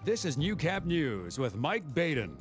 This is Newcap News with Mike Baden.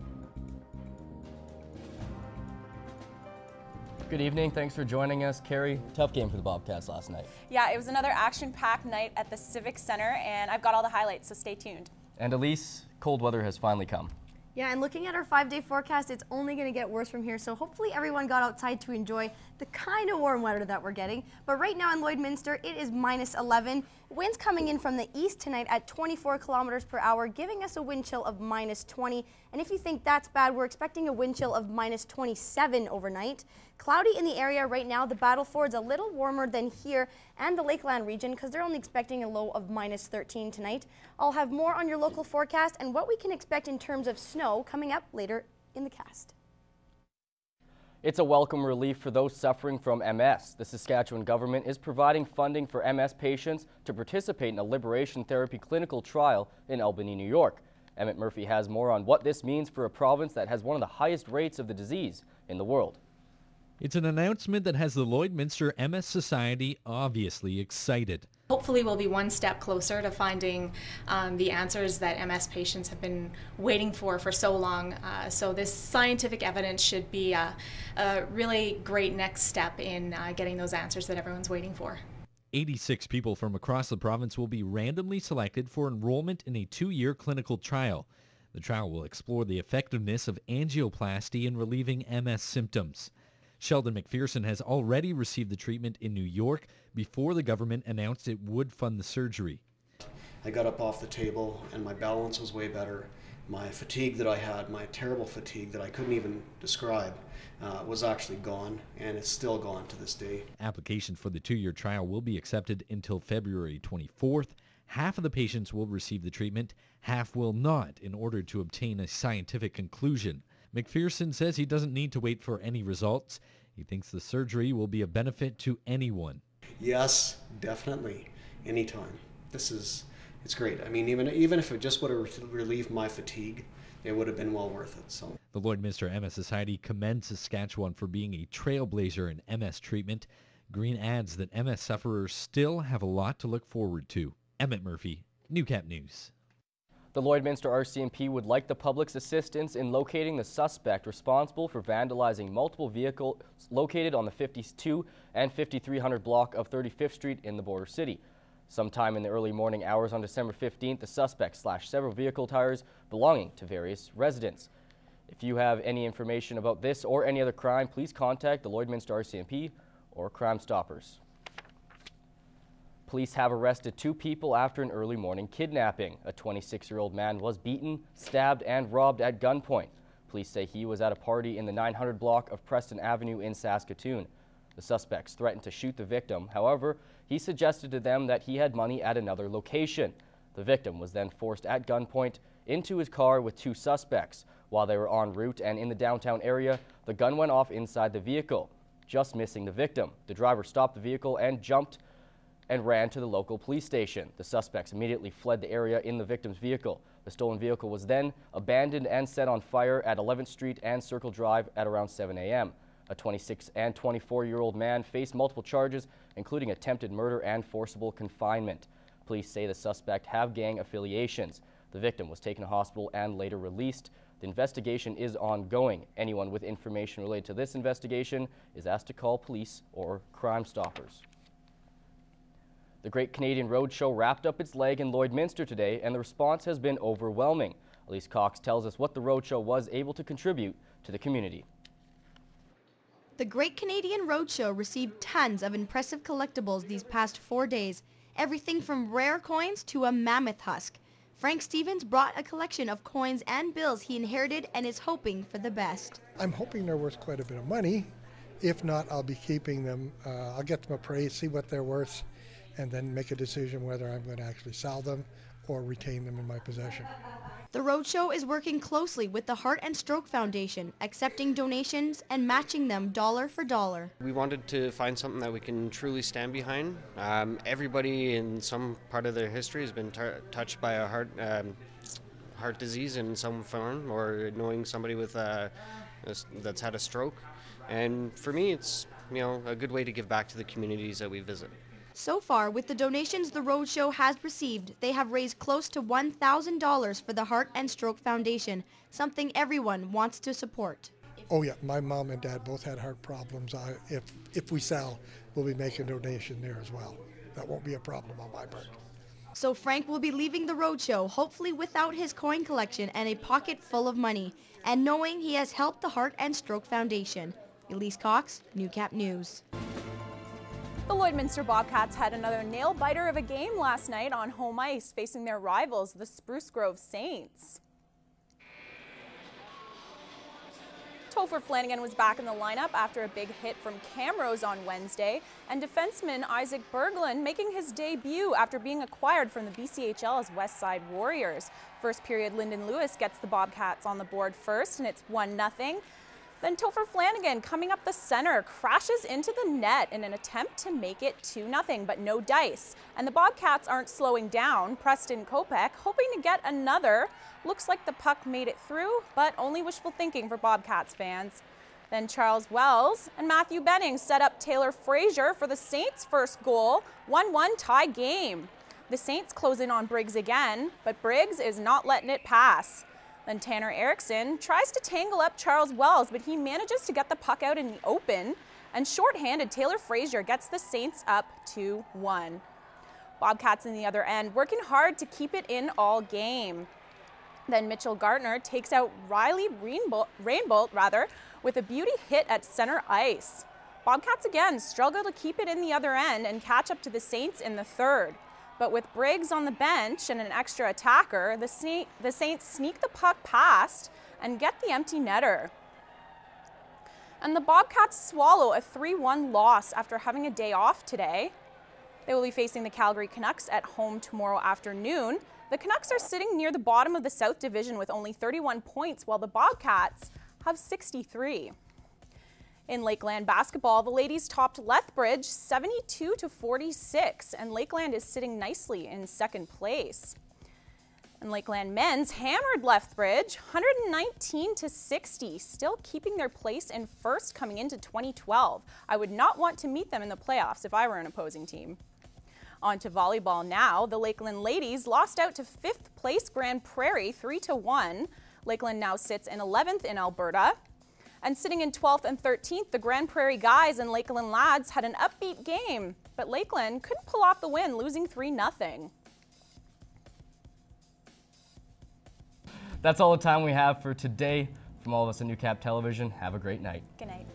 Good evening. Thanks for joining us. Carrie, tough game for the Bobcats last night. Yeah, it was another action-packed night at the Civic Center, and I've got all the highlights, so stay tuned. And Elise, cold weather has finally come. Yeah, and looking at our 5-day forecast, it's only going to get worse from here, so hopefully everyone got outside to enjoy the kind of warm weather that we're getting. But right now in Lloydminster, it is -11. Winds coming in from the east tonight at 24 kilometers per hour, giving us a wind chill of -20. And if you think that's bad, we're expecting a wind chill of -27 overnight. Cloudy in the area right now. The Battleford's a little warmer than here and the Lakeland region because they're only expecting a low of -13 tonight. I'll have more on your local forecast and what we can expect in terms of snow coming up later in the cast. It's a welcome relief for those suffering from MS. The Saskatchewan government is providing funding for MS patients to participate in a liberation therapy clinical trial in Albany, New York. Emmett Murphy has more on what this means for a province that has one of the highest rates of the disease in the world. It's an announcement that has the Lloydminster MS Society obviously excited. Hopefully we'll be one step closer to finding the answers that MS patients have been waiting for so long. So this scientific evidence should be a really great next step in getting those answers that everyone's waiting for. 86 people from across the province will be randomly selected for enrollment in a 2-year clinical trial. The trial will explore the effectiveness of angioplasty in relieving MS symptoms. Sheldon McPherson has already received the treatment in New York before the government announced it would fund the surgery. I got up off the table and my balance was way better. My fatigue that I had, my terrible fatigue that I couldn't even describe, was actually gone, and it's still gone to this day. Application for the 2-year trial will be accepted until February 24th. Half of the patients will receive the treatment, half will not, in order to obtain a scientific conclusion. McPherson says he doesn't need to wait for any results. He thinks the surgery will be a benefit to anyone. Yes, definitely, anytime. It's great. I mean, even if it just would have relieved my fatigue, it would have been well worth it. So the Lloydminster MS Society commends Saskatchewan for being a trailblazer in MS treatment. Green adds that MS sufferers still have a lot to look forward to. Emmett Murphy, Newcap News. The Lloydminster RCMP would like the public's assistance in locating the suspect responsible for vandalizing multiple vehicles located on the 52 and 5300 block of 35th Street in the border city. Sometime in the early morning hours on December 15th, the suspect slashed several vehicle tires belonging to various residents. If you have any information about this or any other crime, please contact the Lloydminster RCMP or Crime Stoppers. Police have arrested 2 people after an early morning kidnapping. A 26-year-old man was beaten, stabbed, and robbed at gunpoint. Police say he was at a party in the 900 block of Preston Avenue in Saskatoon. The suspects threatened to shoot the victim. However, he suggested to them that he had money at another location. The victim was then forced at gunpoint into his car with 2 suspects. While they were en route and in the downtown area, the gun went off inside the vehicle, just missing the victim. The driver stopped the vehicle and jumped and ran to the local police station. The suspects immediately fled the area in the victim's vehicle. The stolen vehicle was then abandoned and set on fire at 11th Street and Circle Drive at around 7 a.m. A 26 and 24-year-old man faced multiple charges, including attempted murder and forcible confinement. Police say the suspect have gang affiliations. The victim was taken to hospital and later released. The investigation is ongoing. Anyone with information related to this investigation is asked to call police or Crime Stoppers. The Great Canadian Roadshow wrapped up its leg in Lloydminster today, and the response has been overwhelming. Elise Cox tells us what the roadshow was able to contribute to the community. The Great Canadian Roadshow received tons of impressive collectibles these past 4 days, everything from rare coins to a mammoth husk. Frank Stevens brought a collection of coins and bills he inherited and is hoping for the best. I'm hoping they're worth quite a bit of money. If not, I'll be keeping them. I'll get them appraised, see what they're worth, and then make a decision whether I'm going to actually sell them or retain them in my possession. The Roadshow is working closely with the Heart and Stroke Foundation, accepting donations and matching them dollar for dollar. We wanted to find something that we can truly stand behind. Everybody in some part of their history has been touched by a heart disease in some form, or knowing somebody with that's had a stroke. And for me, it's a good way to give back to the communities that we visit. So far, with the donations the Roadshow has received, they have raised close to $1,000 for the Heart and Stroke Foundation, something everyone wants to support. Oh yeah, my mom and dad both had heart problems. If we sell, we'll be making a donation there as well. That won't be a problem on my part. So Frank will be leaving the Roadshow, hopefully without his coin collection and a pocket full of money, and knowing he has helped the Heart and Stroke Foundation. Elise Cox, Newcap News. The Lloydminster Bobcats had another nail-biter of a game last night on home ice, facing their rivals, the Spruce Grove Saints. Topher Flanagan was back in the lineup after a big hit from Camrose on Wednesday, and defenseman Isaac Berglund making his debut after being acquired from the BCHL's Westside Warriors. First period, Lyndon Lewis gets the Bobcats on the board first, and it's 1-0. Then Topher Flanagan, coming up the center, crashes into the net in an attempt to make it 2-0, but no dice. And the Bobcats aren't slowing down. Preston Kopech hoping to get another. Looks like the puck made it through, but only wishful thinking for Bobcats fans. Then Charles Wells and Matthew Benning set up Taylor Frazier for the Saints' first goal. 1-1 tie game. The Saints close in on Briggs again, but Briggs is not letting it pass. Then Tanner Erickson tries to tangle up Charles Wells, but he manages to get the puck out in the open, and short-handed Taylor Frazier gets the Saints up 2-1. Bobcats in the other end working hard to keep it in all game. Then Mitchell Gartner takes out Riley Rainbolt with a beauty hit at center ice. Bobcats again struggle to keep it in the other end and catch up to the Saints in the third. But with Briggs on the bench and an extra attacker, the Saints sneak the puck past and get the empty netter. And the Bobcats swallow a 3-1 loss after having a day off today. They will be facing the Calgary Canucks at home tomorrow afternoon. The Canucks are sitting near the bottom of the South Division with only 31 points, while the Bobcats have 63. In Lakeland basketball, the ladies topped Lethbridge 72-46, and Lakeland is sitting nicely in second place. And Lakeland men's hammered Lethbridge 119-60, still keeping their place in first coming into 2012. I would not want to meet them in the playoffs if I were an opposing team. On to volleyball now. The Lakeland ladies lost out to 5th place Grand Prairie 3-1. Lakeland now sits in 11th in Alberta. And sitting in 12th and 13th, the Grand Prairie guys and Lakeland lads had an upbeat game, but Lakeland couldn't pull off the win, losing 3-0. That's all the time we have for today. From all of us at Newcap Television, have a great night. Good night.